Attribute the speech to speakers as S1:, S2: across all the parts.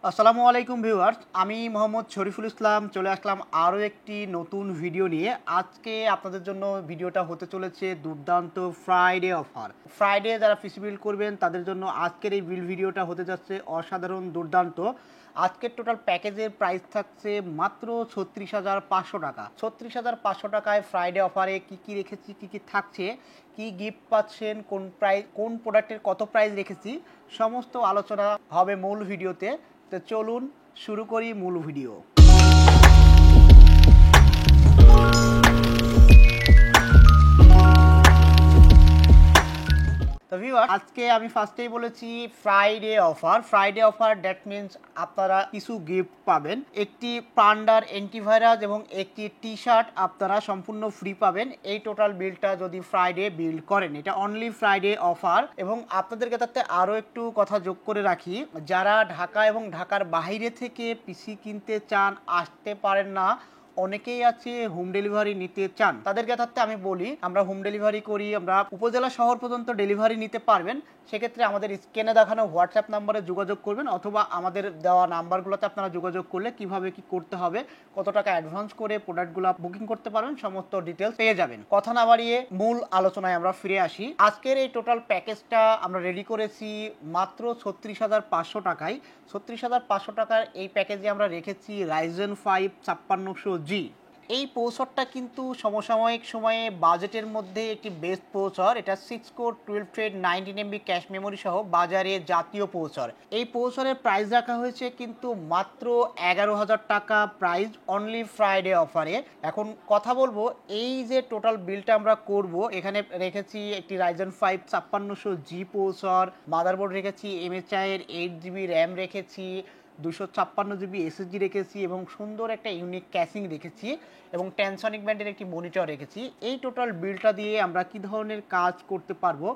S1: আসসালামু আলাইকুম ভিউয়ার্স, আমি মোহাম্মদ শরীফুল ইসলাম চলে আসলাম আরও একটি নতুন ভিডিও নিয়ে। আজকে আপনাদের জন্য ভিডিওটা হতে চলেছে দুর্দান্ত ফ্রাইডে অফার। ফ্রাইডে যারা পিসি বিল্ড করবেন তাদের জন্য আজকের এই বিল্ড ভিডিওটা হতে যাচ্ছে অসাধারণ দুর্দান্ত। আজকের টোটাল প্যাকেজের প্রাইস থাকছে মাত্র 36,500 টাকা। 36,500 টাকায় ফ্রাইডে অফারে কি কি রেখেছি, কি কি থাকছে, কি গিফট পাচ্ছেন, কোন প্রাইস, কোন প্রোডাক্টের কত প্রাইস রেখেছি, সমস্ত আলোচনা হবে মূল ভিডিওতে। তো চলুন শুরু করি মূল ভিডিও। তো ভিউয়ার, আজকে আমি ফার্স্টেই বলেছি Friday offer. Friday offer that means আপনারা কিছু গিফট পাবেন। একটি পান্ডার অ্যান্টিভাইরাস এবং একটি টি শার্ট আপনারা সম্পূর্ণ ফ্রি পাবেন এই টোটাল বিলটা যদি ফ্রাইডে বিল্ড করেন। এটা অনলি ফ্রাইডে অফার। এবং আপনাদেরকে তাতে আরও একটু কথা যোগ করে রাখি, যারা ঢাকা এবং ঢাকার বাইরে থেকে পিসি কিনতে চান, আসতে পারেন না, অনেকেই আছে হোম ডেলিভারি নিতে চান, তাদেরকে থাকতে আমি বলি আমরা হোম ডেলিভারি করি। আমরা উপজেলা শহর পর্যন্ত ডেলিভারি নিতে পারবেন। সেক্ষেত্রে আমাদের স্ক্রিনে দেখানো হোয়াটসঅ্যাপ নাম্বারে যোগাযোগ করবেন, অথবা আমাদের দেওয়া নাম্বারগুলোতে আপনারা যোগাযোগ করলে কিভাবে কি করতে হবে, কত টাকা অ্যাডভান্স করে প্রোডাক্টগুলো বুকিং করতে পারবেন, সমস্ত ডিটেলস পেয়ে যাবেন। কথা না বাড়িয়ে মূল আলোচনায় আমরা ফিরে আসি। আজকের এই টোটাল প্যাকেজটা আমরা রেডি করেছি মাত্র 36,500 টাকায়। 36,500 টাকার এই প্যাকেজে আমরা রেখেছি রাইজেন 5 5600G। এই প্রসেসরটা কিন্তু সমসাময়িক সময়ে বাজেটের মধ্যে একটি বেস্ট প্রসেসর। এটা 6 core 12 thread 19 MB cash memory সহ বাজারে জাতীয় প্রসেসর। এই প্রসেসরের প্রাইস রাখা হয়েছে কিন্তু মাত্র 11,000 টাকা প্রাইস, অনলি ফ্রাইডে অফারে। এখন কথা বলবো এই যে টোটাল বিলটা আমরা করব, এখানে রেখেছি একটি রাইজেন 5 5600G প্রসেসর, মাদারবোর্ড রেখেছি MSI এর 8GB র্যাম রেখেছি, 256GB SSD রেখেছি এবং সুন্দর একটা ইউনিক ক্যাসিং রেখেছি এবং টেনসনিক ব্র্যান্ডের একটি মনিটর রেখেছি। এই টোটাল বিলটা দিয়ে আমরা কি ধরনের কাজ করতে পারবো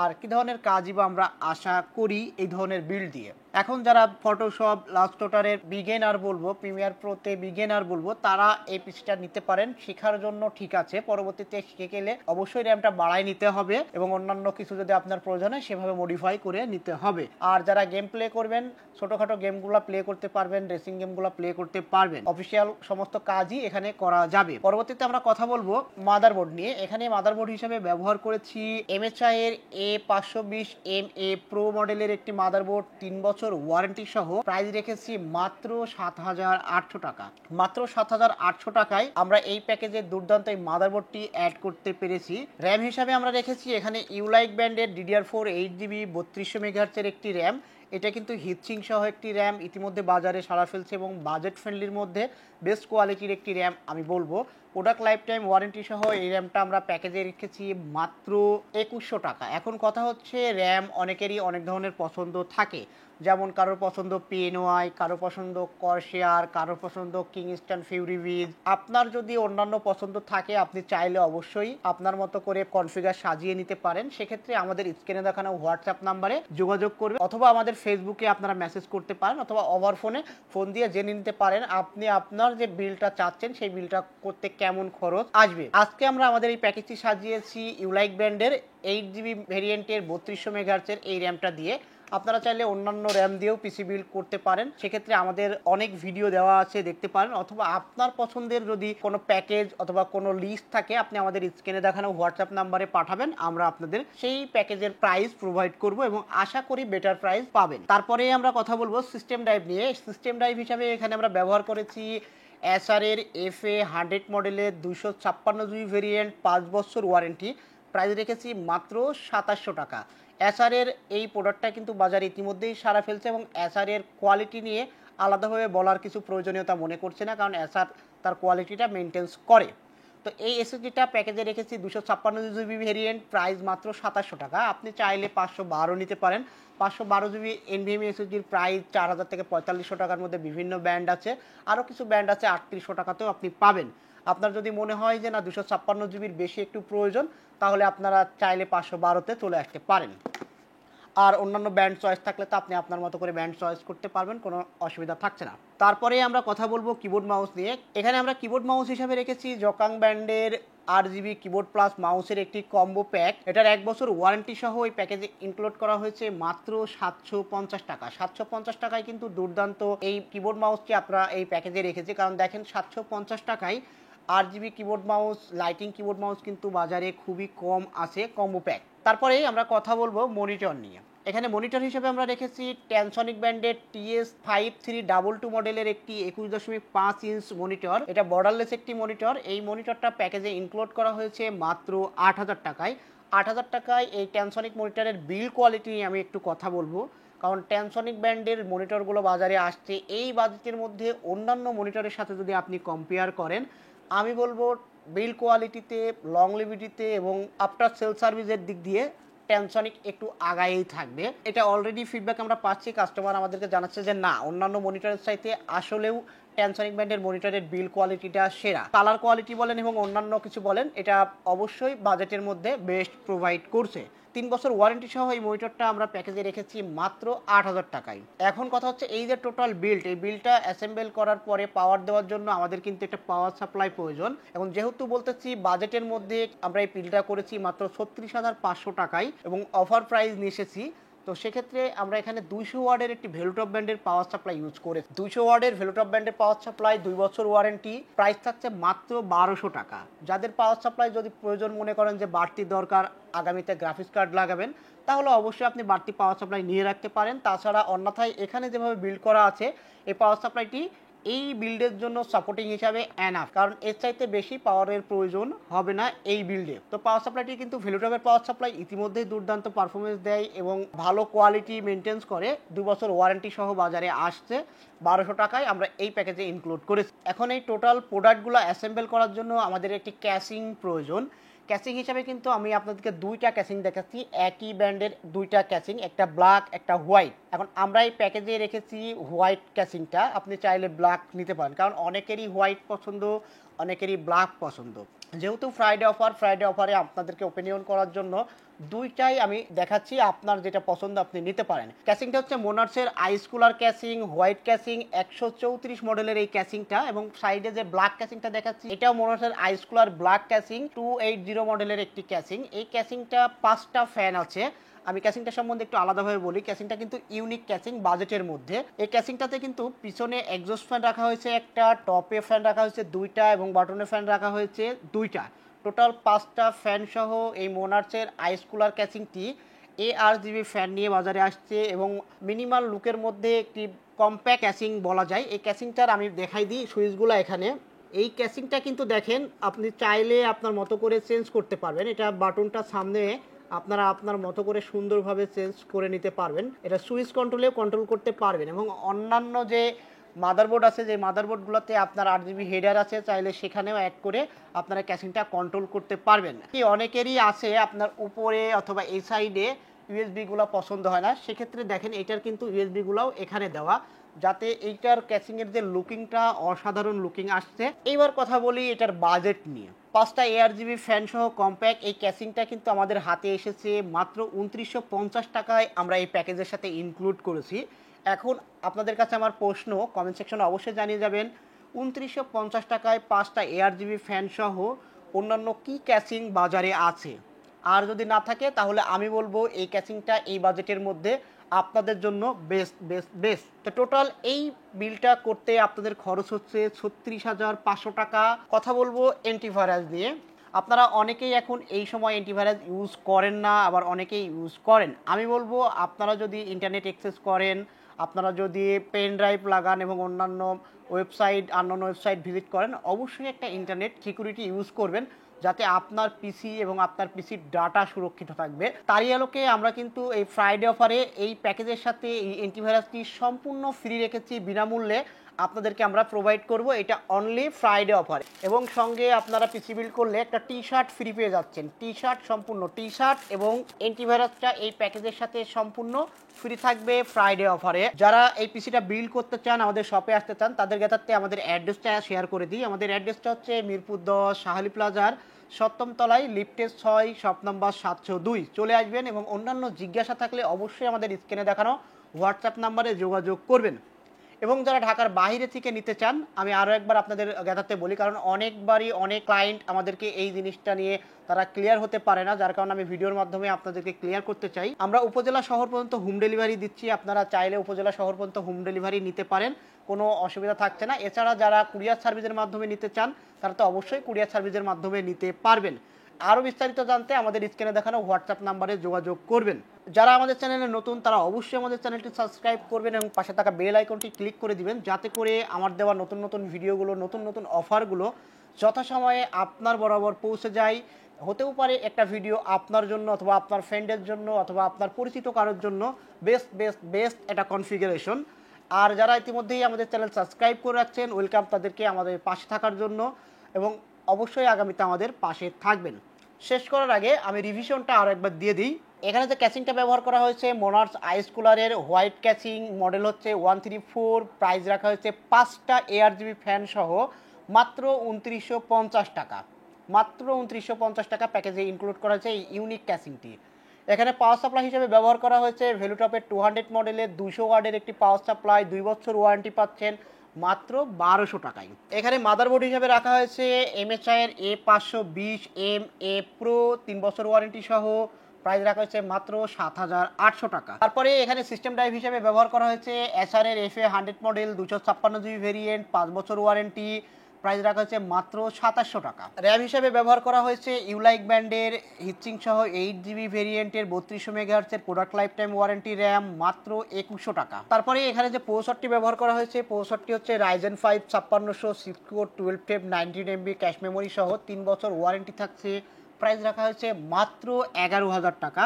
S1: আর কি ধরনের কাজই বা আমরা আশা করি এই ধরনের বিল দিয়ে। এখন যারা ফটোশপ, ইলাস্ট্রেটরের বিগিনার বলবো, প্রিমিয়ার প্রোতে বিগিনার বলবো, তারা এই পিসিটা নিতে পারেন। শেখার জন্য ঠিক আছে, পরবর্তীতে শিখে গেলে অবশ্যই র্যামটা বাড়ায় নিতে হবে এবং অন্যান্য কিছু যদি আপনার প্রয়োজন হয় সেভাবে মডিফাই করে নিতে হবে। আর যারা গেম প্লে করবেন, ছোটোখাটো গেমগুলো প্লে করতে পারবেন, রেসিং গেমগুলো প্লে করতে পারবেন, অফিসিয়াল সমস্ত কাজই এখানে করা যাবে। পরবর্তীতে আমরা কথা বলবো মাদারবোর্ড নিয়ে। এখানে মাদারবোর্ড হিসেবে ব্যবহার করেছি MSI এর A520MA প্রো মডেলের একটি মাদারবোর্ড, 3 বছর ওয়ারেন্টি সহ। প্রাইস রেখেছি মাত্র 7,800 টাকা। মাত্র 7,800 টাকায় আমরা এই প্যাকেজে দুর্দান্ত এই মাদারবোর্ডটি অ্যাড করতে পেরেছি। র্যাম হিসাবে আমরা রেখেছি এখানে ইউলাইক ব্র্যান্ডের DDR4 8GB 3200 MHz এর একটি র্যাম। এটা কিন্তু হিটসিং সহ একটি র্যাম, ইতিমধ্যে বাজারে সাড়া ফেলছে এবং বাজেট ফ্রেন্ডলির মধ্যে বেস্ট কোয়ালিটির একটি র্যাম আমি বলবো। প্রোডাক্ট লাইফ টাইম ওয়ারেন্টি সহ এই র্যামটা আমরা প্যাকেজে রেখেছি মাত্র 2,100 টাকা। এখন কথা হচ্ছে র্যাম অনেকেরই অনেক ধরনের পছন্দ থাকে, যেমন কারোর পছন্দ PNY, কারো পছন্দ কর্সেয়ার, কারো পছন্দ কিংস্টন ফিউরি উইজ। আপনার যদি অন্যান্য পছন্দ থাকে আপনি চাইলে অবশ্যই আপনার মতো করে কনফিগার সাজিয়ে নিতে পারেন। সেক্ষেত্রে আমাদের স্ক্রিনে দেখানো হোয়াটসঅ্যাপ নাম্বারে যোগাযোগ করবে, অথবা আমাদের ফেসবুকে আপনারা মেসেজ করতে পারেন, অথবা ওভার ফোনে ফোন দিয়ে জেনে নিতে পারেন আপনি আপনার যে বিলটা চাচ্ছেন সেই বিলটা করতে কেমন খরচ আসবে। আজকে আমরা আমাদের এই প্যাকেজটি সাজিয়েছি ইউলাইক ব্র্যান্ডের 8GB ভেরিয়েন্টের 3200 MHz এর এই র্যামটা দিয়ে। আপনারা চাইলে অন্যান্য র্যাম দিয়েও পিসি বিল্ড করতে পারেন। সেক্ষেত্রে আমাদের অনেক ভিডিও দেওয়া আছে, দেখতে পারেন, অথবা আপনার পছন্দের যদি কোনো প্যাকেজ অথবা কোনো লিস্ট থাকে আপনি আমাদের স্ক্রিনে দেখানো হোয়াটসঅ্যাপ নাম্বারে পাঠাবেন, আমরা আপনাদের সেই প্যাকেজের প্রাইস প্রোভাইড করব এবং আশা করি বেটার প্রাইস পাবেন। তারপরে আমরা কথা বলবো সিস্টেম ড্রাইভ নিয়ে। সিস্টেম ড্রাইভ হিসাবে এখানে আমরা ব্যবহার করেছি Acer এর FA100 মডেলের 256GB ভেরিয়েন্ট, 5 বছর ওয়ারেন্টি। প্রাইস রেখেছি মাত্র 2700 টাকা। Acer এর এই প্রোডাক্টটা কিন্তু বাজারে ইতিমধ্যেই সারা ফেলছে এবং Acer এর কোয়ালিটি নিয়ে আলাদাভাবে বলার কিছু প্রয়োজনীয়তা মনে করছে না, কারণ Acer তার কোয়ালিটিটা মেনটেন্স করে। তো এই এসএসডিটা প্যাকেজে রেখেছি 256GB ভেরিয়েন্ট, প্রাইস মাত্র 2700 টাকা। আপনি চাইলে 512 নিতে পারেন। 512GB NVMe এসএসডির প্রাইস 4,000 থেকে 4,500 টাকার মধ্যে বিভিন্ন ব্র্যান্ড আছে, আরও কিছু ব্র্যান্ড আছে 3,800 টাকাতেও আপনি পাবেন। আপনার যদি মনে হয় যে না 256GBর বেশি একটু প্রয়োজন, তাহলে আপনারা চাইলে 512তে চলে আসতে পারেন। আর অন্যান্য ব্যান্ড চয়েস থাকলে তো আপনি আপনার মতো করে ব্যান্ড চয়েস করতে পারবেন, কোনো অসুবিধা থাকছে না। তারপরে আমরা কথা বলবো কিবোর্ড মাউস নিয়ে। এখানে আমরা কিবোর্ড মাউস হিসাবে রেখেছি জকাং ব্র্যান্ডের 8 GB কিবোর্ড প্লাস মাউসের একটি কম্বো প্যাক। এটার 1 বছর ওয়ারেন্টি সহ এই প্যাকেজে ইনক্লুড করা হয়েছে মাত্র 750 টাকা। 750 টাকায় কিন্তু দুর্দান্ত এই কিবোর্ড মাউসটি আপনারা এই প্যাকেজে রেখেছে। কারণ দেখেন 750 টাকায় 8 GB keyboard mouse, lighting keyboard mouse কিন্তু বাজারে খুবই কম আছে কম্বো প্যাক। তারপরে আমরা কথা বলবো মনিটর নিয়ে। এখানে মনিটর হিসেবে আমরা রেখেছি ট্যানসনিক ব্র্যান্ডের TS5322 মডেলের একটি 21.5 ইঞ্চ মনিটর। এটা বর্ডারলেস একটি মনিটর। এই মনিটরটা প্যাকেজে ইনক্লুড করা হয়েছে মাত্র 8000 টাকায়। 8000 টাকায় এই ট্যানসনিক মনিটরের বিল্ড কোয়ালিটি নিয়ে আমি একটু কথা বলবো। কারণ ট্যানসনিক ব্র্যান্ডের মনিটরগুলো বাজারে আসছে এই বাজেটের মধ্যে অন্যান্য মনিটরের সাথে যদি আপনি কম্পেয়ার করেন, আমি বলবো বিল্ড কোয়ালিটিতে, লংলিভিটিতে এবং আফটার সেল সার্ভিসের দিক দিয়ে ট্যানসনিক একটু আগায়েই থাকবে। এটা অলরেডি ফিডব্যাক আমরা পাচ্ছি, কাস্টমার আমাদেরকে জানাচ্ছে যে না, অন্যান্য মনিটরের চাইতে আসলেও ট্যানসনিক ব্র্যান্ডের মনিটরের বিল্ড কোয়ালিটিটা সেরা। কালার কোয়ালিটি বলেন এবং অন্যান্য কিছু বলেন, এটা অবশ্যই বাজেটের মধ্যে বেস্ট প্রোভাইড করছে। 3 বছর ওয়ারেন্টি সহ এই মনিটরটা আমরা প্যাকেজে রেখেছি মাত্র 8000 টাকায়। এখন কথা হচ্ছে এই যে টোটাল বিল্ড, এই বিল্ডটা অ্যাসেম্বল করার পরে পাওয়ার দেওয়ার জন্য আমাদের কিন্তু একটা পাওয়ার সাপ্লাই প্রয়োজন। এবং যেহেতু বলতেছি বাজেটের মধ্যে আমরা এই বিলটা করেছি মাত্র 36,500 টাকায় এবং অফার প্রাইস নিয়ে এসেছি, তো সেক্ষেত্রে আমরা এখানে 200 ওয়ার্ডের একটি ভেলুটপ ব্র্যান্ডের পাওয়ার সাপ্লাই ইউজ করে 200 ওয়ার্ডের ভেলুটপ ব্র্যান্ডের পাওয়ার সাপ্লাই 2 বছর ওয়ারেন্টি, প্রাইস থাকছে মাত্র 1200 টাকা। যাদের পাওয়ার সাপ্লাই যদি প্রয়োজন মনে করেন যে বাড়তি দরকার, আগামীতে গ্রাফিক্স কার্ড লাগাবেন, তাহলে অবশ্যই আপনি বাড়তি পাওয়ার সাপ্লাই নিয়ে রাখতে পারেন। তাছাড়া অন্যথায় এখানে যেভাবে বিল্ড করা আছে এই পাওয়ার সাপ্লাইটি এই বিল্ডের জন্য সাপোর্টিং হিসাবে এনাফ, কারণ এর চাইতে বেশি পাওয়ারের প্রয়োজন হবে না এই বিল্ডে। তো পাওয়ার সাপ্লাইটি কিন্তু ভেলুটপের পাওয়ার সাপ্লাই ইতিমধ্যেই দুর্দান্ত পারফরমেন্স দেয় এবং ভালো কোয়ালিটি মেনটেন্স করে। 2 বছর ওয়ারেন্টি সহ বাজারে আসছে 1200 টাকায় আমরা এই প্যাকেজে ইনক্লুড করেছি। এখন এই টোটাল প্রোডাক্টগুলো অ্যাসেম্বল করার জন্য আমাদের একটি ক্যাসিং প্রয়োজন। ক্যাসিং হিসাবে কিন্তু আমি আপনাদেরকে 2টা ক্যাসিং দেখাচ্ছি, একই ব্র্যান্ডের 2টা ক্যাসিং, একটা ব্ল্যাক একটা হোয়াইট। এখন আমরা এই প্যাকেজে রেখেছি হোয়াইট ক্যাসিংটা, আপনি চাইলে ব্ল্যাক নিতে পারেন, কারণ অনেকেরই হোয়াইট পছন্দ, অনেকেরই ব্ল্যাক পছন্দ। যেহেতু ফ্রাইডে অফারে আপনাদেরকে ওপিনিয়ন করার জন্য 2টাই আমি দেখাচ্ছি, আপনার যেটা পছন্দ আপনি নিতে পারেন। ক্যাসিংটা হচ্ছে মোনার্সের আইস কুলার ক্যাসিং, হোয়াইট ক্যাসিং 134 মডেলের এই ক্যাসিংটা, এবং সাইডে যে ব্ল্যাক ক্যাসিংটা দেখাচ্ছি এটাও মোনার্সের আইস কুলার ব্ল্যাক ক্যাসিং 280 মডেলের একটি ক্যাসিং। এই ক্যাসিংটা 5টা ফ্যান আছে। আমি ক্যাসিংটা সম্বন্ধে একটু আলাদাভাবে বলি। ক্যাসিংটা কিন্তু ইউনিক ক্যাসিং বাজেটের মধ্যে। এই ক্যাসিংটাতে কিন্তু পিছনে এক্সস্ট ফ্যান রাখা হয়েছে একটা, টপে ফ্যান রাখা হয়েছে 2টা এবং বাটনে ফ্যান রাখা হয়েছে 2টা, টোটাল 5টা ফ্যান সহ এই মোনার্সের আইস কুলার ক্যাসিংটি ARGB ফ্যান নিয়ে বাজারে আসছে এবং মিনিমাল লুকের মধ্যে একটি কম্প্যাক্ট ক্যাসিং বলা যায়। এই ক্যাসিংটার আমি দেখাই দিই সুইচগুলো এখানে। এই ক্যাসিংটা কিন্তু দেখেন আপনি চাইলে আপনার মতো করে চেঞ্জ করতে পারবেন। এটা বাটনটা সামনে আপনারা আপনার মতো করে সুন্দরভাবে চেঞ্জ করে নিতে পারবেন। এটা সুইচ কন্ট্রোলেও কন্ট্রোল করতে পারবেন এবং অন্যান্য যে মাদারবোর্ড আছে, যে মাদারবোর্ডগুলোতে আপনার 8 GB হেডার আছে, চাইলে সেখানেও অ্যাড করে আপনারা ক্যাসিংটা কন্ট্রোল করতে পারবেন। কি অনেকেরই আছে আপনার উপরে অথবা এই সাইডে ইউএসবিগুলো পছন্দ হয় না, সেক্ষেত্রে দেখেন এটার কিন্তু ইউএসবিগুলোও এখানে দেওয়া, যাতে এইটার ক্যাসিংয়ের যে লুকিংটা অসাধারণ লুকিং আসছে। এইবার কথা বলি এটার বাজেট নিয়ে। 5টা ARGB ফ্যান সহ কম্প্যাক্ট এই ক্যাসিংটা কিন্তু আমাদের হাতে এসেছে মাত্র 2950 টাকায়, আমরা এই প্যাকেজের সাথে ইনক্লুড করেছি। এখন আপনাদের কাছে আমার প্রশ্ন, কমেন্ট সেকশনে অবশ্যই জানিয়ে যাবেন 2950 টাকায় 5টা ARGB ফ্যান সহ অন্যান্য কি ক্যাসিং বাজারে আছে। আর যদি না থাকে তাহলে আমি বলবো এই ক্যাসিংটা এই বাজেটের মধ্যে আপনাদের জন্য বেস্ট। তো টোটাল এই বিলটা করতে আপনাদের খরচ হচ্ছে 36,500 টাকা। কথা বলবো অ্যান্টিভাইরাস নিয়ে। আপনারা অনেকেই এখন এই সময় অ্যান্টিভাইরাস ইউজ করেন না, আবার অনেকেই ইউজ করেন। আমি বলবো আপনারা যদি ইন্টারনেট অ্যাক্সেস করেন, আপনারা যদি পেন ড্রাইভ লাগান এবং অন্যান্য ওয়েবসাইট ভিজিট করেন, অবশ্যই একটা ইন্টারনেট সিকিউরিটি ইউজ করবেন, যাতে আপনার পিসি এবং আপনার পিসির ডাটা সুরক্ষিত থাকবে। তারই আলোকে আমরা কিন্তু এই ফ্রাইডে অফারে এই প্যাকেজের সাথে এই অ্যান্টিভাইরাসটি সম্পূর্ণ ফ্রি রেখেছি, বিনামূল্যে আপনাদেরকে আমরা প্রোভাইড করব। এটা অনলি ফ্রাইডে অফার, এবং সঙ্গে আপনারা পিসি বিল্ড করলে একটা টি-শার্ট ফ্রি পেয়ে যাচ্ছেন। সম্পূর্ণ টি-শার্ট এবং অ্যান্টিভাইরাসটা এই প্যাকেজের সাথে সম্পূর্ণ ফ্রি থাকবে ফ্রাইডে অফারে। যারা এই পিসিটা বিল্ড করতে চান, আমাদের শপে আসতে চান, তাদের ক্ষেত্রে আমাদের অ্যাড্রেসটা শেয়ার করে দিই। আমাদের অ্যাড্রেসটা হচ্ছে মিরপুর 10 শাহালি প্লাজার 7ম তলায়, লিফটের 6, শপ নাম্বার 702। চলে আসবেন এবং অন্যান্য জিজ্ঞাসা থাকলে অবশ্যই আমাদের স্ক্রিনে দেখানো হোয়াটসঅ্যাপ নাম্বারে যোগাযোগ করবেন। এবং যারা ঢাকার বাইরে থেকে নিতে চান আমি আরও একবার আপনাদের জ্ঞাতার্থে বলি, কারণ অনেকবারই অনেক ক্লায়েন্ট আমাদেরকে এই জিনিসটা নিয়ে তারা ক্লিয়ার হতে পারে না, যার কারণে আমি ভিডিওর মাধ্যমে আপনাদেরকে ক্লিয়ার করতে চাই। আমরা উপজেলা শহর পর্যন্ত হোম ডেলিভারি দিচ্ছি, আপনারা চাইলে উপজেলা শহর পর্যন্ত হোম ডেলিভারি নিতে পারেন, কোনো অসুবিধা থাকছে না। এছাড়া যারা কুরিয়ার সার্ভিসের মাধ্যমে নিতে চান তারা তো অবশ্যই কুরিয়ার সার্ভিসের মাধ্যমে নিতে পারবেন। আরও বিস্তারিত জানতে আমাদের স্ক্রিনে দেখানো হোয়াটসঅ্যাপ নাম্বারে যোগাযোগ করবেন। যারা আমাদের চ্যানেলে নতুন তারা অবশ্যই আমাদের চ্যানেলটি সাবস্ক্রাইব করবেন এবং পাশে থাকা বেল আইকনটি ক্লিক করে দিবেন, যাতে করে আমার দেওয়া নতুন নতুন ভিডিওগুলো, নতুন নতুন অফারগুলো যথাসময়ে আপনার বরাবর পৌঁছে যায়। হতেও পারে একটা ভিডিও আপনার জন্য অথবা আপনার ফ্রেন্ডের জন্য অথবা আপনার পরিচিত কারোর জন্য বেস্ট একটা কনফিগারেশন। আর যারা ইতিমধ্যেই আমাদের চ্যানেল সাবস্ক্রাইব করে রাখছেন, ওয়েলকাম তাদেরকে আমাদের পাশে থাকার জন্য, এবং অবশ্যই আগামীতে আমাদের পাশে থাকবেন। শেষ করার আগে আমি রিভিশনটা আরও একবার দিয়ে দিই। এখানে যে ক্যাচিংটা ব্যবহার করা হয়েছে মোনার্স আইস কুলারের হোয়াইট ক্যাচিং, মডেল হচ্ছে 134, প্রাইস রাখা হয়েছে 5টা ARGB ফ্যান সহ মাত্র 2950 টাকা। মাত্র 2950 টাকা প্যাকেজে ইনক্লুড করা হয়েছে এই ইউনিক ক্যাচিংটি। এখানে পাওয়ার সাপ্লাই হিসেবে ব্যবহার করা হয়েছে ভ্যালুটপের 200 মডেলের 200 ওয়াটের একটি পাওয়ার সাপ্লাই, 2 বছর ওয়ারেন্টি পাচ্ছেন মাত্র 1200 টাকায়। এখানে মাদারবোর্ড হিসেবে রাখা হয়েছে MSI এর A520MA Pro 3 বছর ওয়ারেন্টি সহ, প্রাইস রাখা হয়েছে মাত্র 7800 টাকা। তারপরে এখানে সিস্টেম ড্রাইভ হিসেবে ব্যবহার করা হয়েছে এসার এর FA100 মডেল 256GB ভেরিয়েন্ট, 5 বছর ওয়ারেন্টি, প্রাইস রাখা হয়েছে মাত্র 2700 টাকা। র্যাম হিসেবে ব্যবহার করা হয়েছে ইউলাইক ব্র্যান্ডের হিটসিং সহ 8GB ভেরিয়েন্টের 3200 মেগাহার্টজের product life time warranty RAM, মাত্র 2100 টাকা। তারপরে এখানে যে প্রসেসরটি ব্যবহার করা হয়েছে, প্রসেসরটি হচ্ছে Ryzen 5 5600 6 কোর 12 টেপ 19MB ক্যাশ মেমোরি সহ 3 বছর ওয়ারেন্টি থাকছে, প্রাইস রাখা হয়েছে মাত্র 11000 টাকা।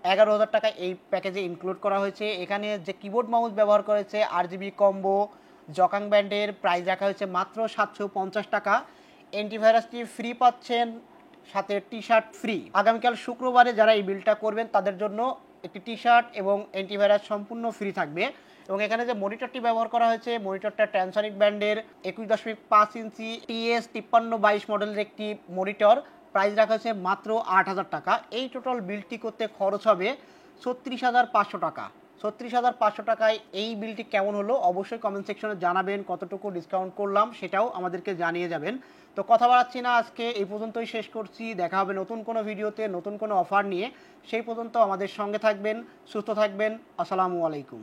S1: 11000 টাকা এই প্যাকেজে ইনক্লুড করা হয়েছে। এখানে যে কিবোর্ড মাউস ব্যবহার করেছে RGB কম্বো জকাং ব্র্যান্ডের, প্রাইস রাখা হয়েছে মাত্র 750 টাকা। অ্যান্টিভাইরাসটি ফ্রি পাচ্ছেন, সাথে টি শার্ট ফ্রি। আগামীকাল শুক্রবারে যারা এই বিলটা করবেন তাদের জন্য একটি টি শার্ট এবং অ্যান্টিভাইরাস সম্পূর্ণ ফ্রি থাকবে। এবং এখানে যে মনিটরটি ব্যবহার করা হয়েছে, মনিটরটা ট্রান্সনিক ব্র্যান্ডের 21.5 ইঞ্চি TS 5322 মডেলের একটি মনিটর, প্রাইস রাখা হয়েছে মাত্র 8000 টাকা। এই টোটাল বিলটি করতে খরচ হবে 36500 টাকা। 36500 টাকায় এই বিলটি কেমন হলো অবশ্যই কমেন্ট সেকশনে জানাবেন, কতটুকু ডিসকাউন্ট করলাম সেটাও আমাদেরকে জানিয়ে যাবেন। তো কথা বাড়াচ্ছি না, আজকে এই পর্যন্তই শেষ করছি। দেখা হবে নতুন কোনো ভিডিওতে নতুন কোনো অফার নিয়ে। সেই পর্যন্ত আমাদের সঙ্গে থাকবেন, সুস্থ থাকবেন। আসসালামু আলাইকুম।